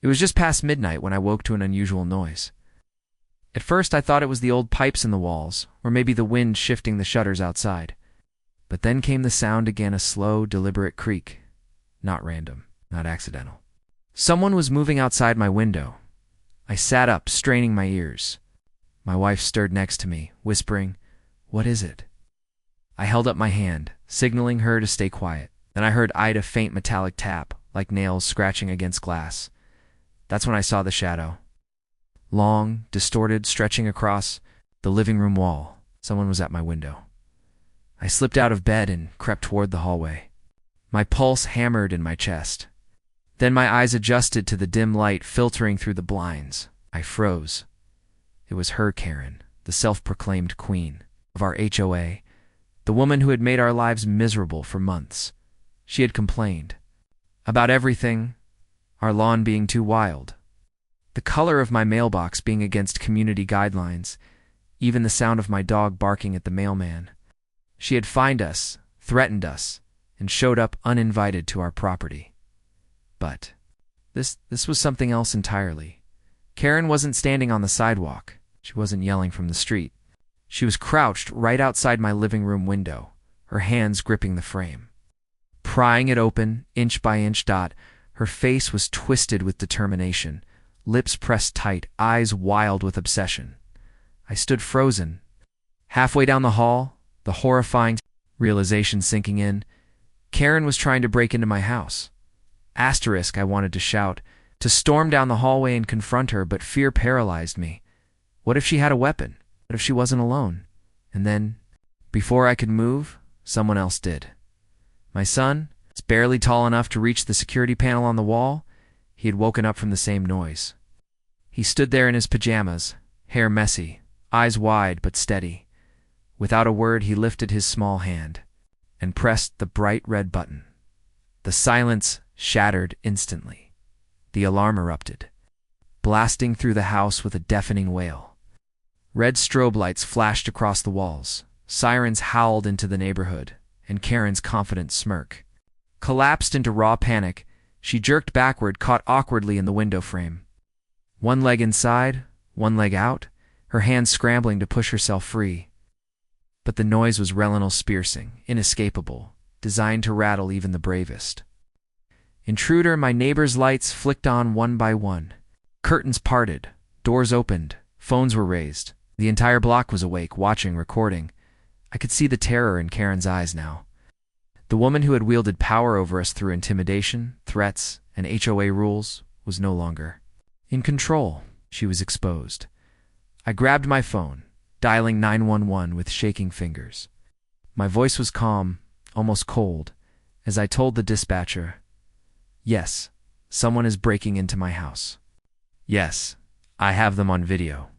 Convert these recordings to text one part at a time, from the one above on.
It was just past midnight when I woke to an unusual noise. At first I thought it was the old pipes in the walls, or maybe the wind shifting the shutters outside. But then came the sound again, a slow, deliberate creak. Not random, not accidental. Someone was moving outside my window. I sat up, straining my ears. My wife stirred next to me, whispering, "What is it?" I held up my hand, signaling her to stay quiet. Then I heard Ida faint metallic tap, like nails scratching against glass. That's when I saw the shadow. Long, distorted, stretching across the living room wall. Someone was at my window. I slipped out of bed and crept toward the hallway. My pulse hammered in my chest. Then my eyes adjusted to the dim light filtering through the blinds. I froze. It was her, Karen, the self-proclaimed queen of our HOA, the woman who had made our lives miserable for months. She had complained about everything, our lawn being too wild, the color of my mailbox being against community guidelines, even the sound of my dog barking at the mailman. She had fined us, threatened us, and showed up uninvited to our property. But this was something else entirely. Karen wasn't standing on the sidewalk. She wasn't yelling from the street. She was crouched right outside my living room window, her hands gripping the frame. Prying it open, inch by inch. Her face was twisted with determination, lips pressed tight, eyes wild with obsession. I stood frozen. Halfway down the hall, the horrifying realization sinking in, Karen was trying to break into my house. Asterisk, I wanted to shout, to storm down the hallway and confront her, but fear paralyzed me. What if she had a weapon? What if she wasn't alone? And then, before I could move, someone else did. My son was barely tall enough to reach the security panel on the wall. He had woken up from the same noise. He stood there in his pajamas, hair messy, eyes wide but steady. Without a word, he lifted his small hand and pressed the bright red button. The silence shattered instantly. The alarm erupted, blasting through the house with a deafening wail. Red strobe lights flashed across the walls. Sirens howled into the neighborhood, and Karen's confident smirk collapsed into raw panic. She jerked backward, caught awkwardly in the window frame. One leg inside, one leg out, her hands scrambling to push herself free. But the noise was relentless-piercing, inescapable, designed to rattle even the bravest. Intruder, my neighbor's lights flicked on one by one. Curtains parted, doors opened, phones were raised. The entire block was awake, watching, recording. I could see the terror in Karen's eyes now. The woman who had wielded power over us through intimidation, threats, and HOA rules was no longer in control. She was exposed. I grabbed my phone, dialing 911 with shaking fingers. My voice was calm, almost cold, as I told the dispatcher, "Yes, someone is breaking into my house. Yes, I have them on video."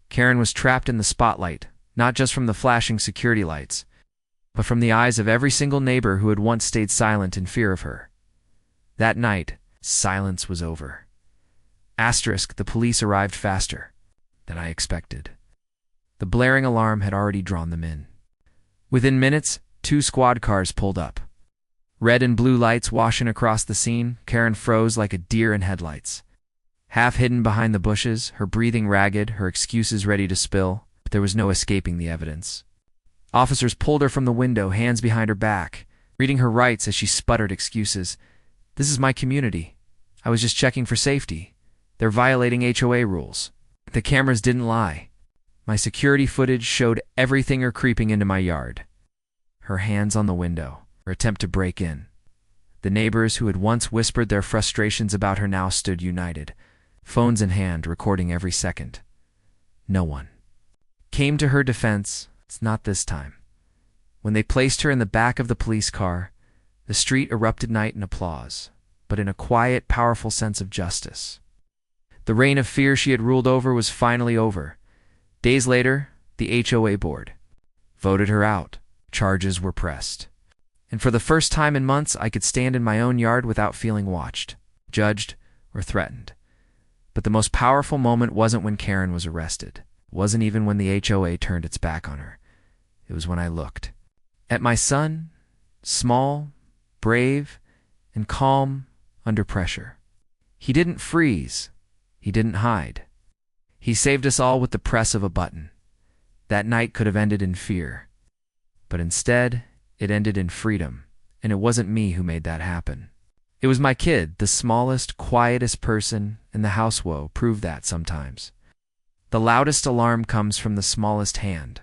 Karen was trapped in the spotlight, not just from the flashing security lights, but from the eyes of every single neighbor who had once stayed silent in fear of her. That night, silence was over. Asterisk, the police arrived faster than I expected. The blaring alarm had already drawn them in. Within minutes, 2 squad cars pulled up. Red and blue lights washing across the scene, Karen froze like a deer in headlights. Half hidden behind the bushes, her breathing ragged, her excuses ready to spill, but there was no escaping the evidence. Officers pulled her from the window, hands behind her back, reading her rights as she sputtered excuses. "This is my community. I was just checking for safety. They're violating HOA rules." The cameras didn't lie. My security footage showed everything her creeping into my yard. Her hands on the window, her attempt to break in. The neighbors who had once whispered their frustrations about her now stood united, phones in hand, recording every second. No one came to her defense. It's not this time. When they placed her in the back of the police car, the street erupted in applause, but in a quiet, powerful sense of justice. The reign of fear she had ruled over was finally over. Days later, the HOA board voted her out. Charges were pressed. And for the first time in months, I could stand in my own yard without feeling watched, judged, or threatened. But the most powerful moment wasn't when Karen was arrested. It wasn't even when the HOA turned its back on her. It was when I looked at my son, small, brave, and calm under pressure. He didn't freeze. He didn't hide. He saved us all with the press of a button. That night could have ended in fear. But instead, it ended in freedom, and it wasn't me who made that happen. It was my kid, the smallest, quietest person in the house. Whoa, prove that sometimes. The loudest alarm comes from the smallest hand.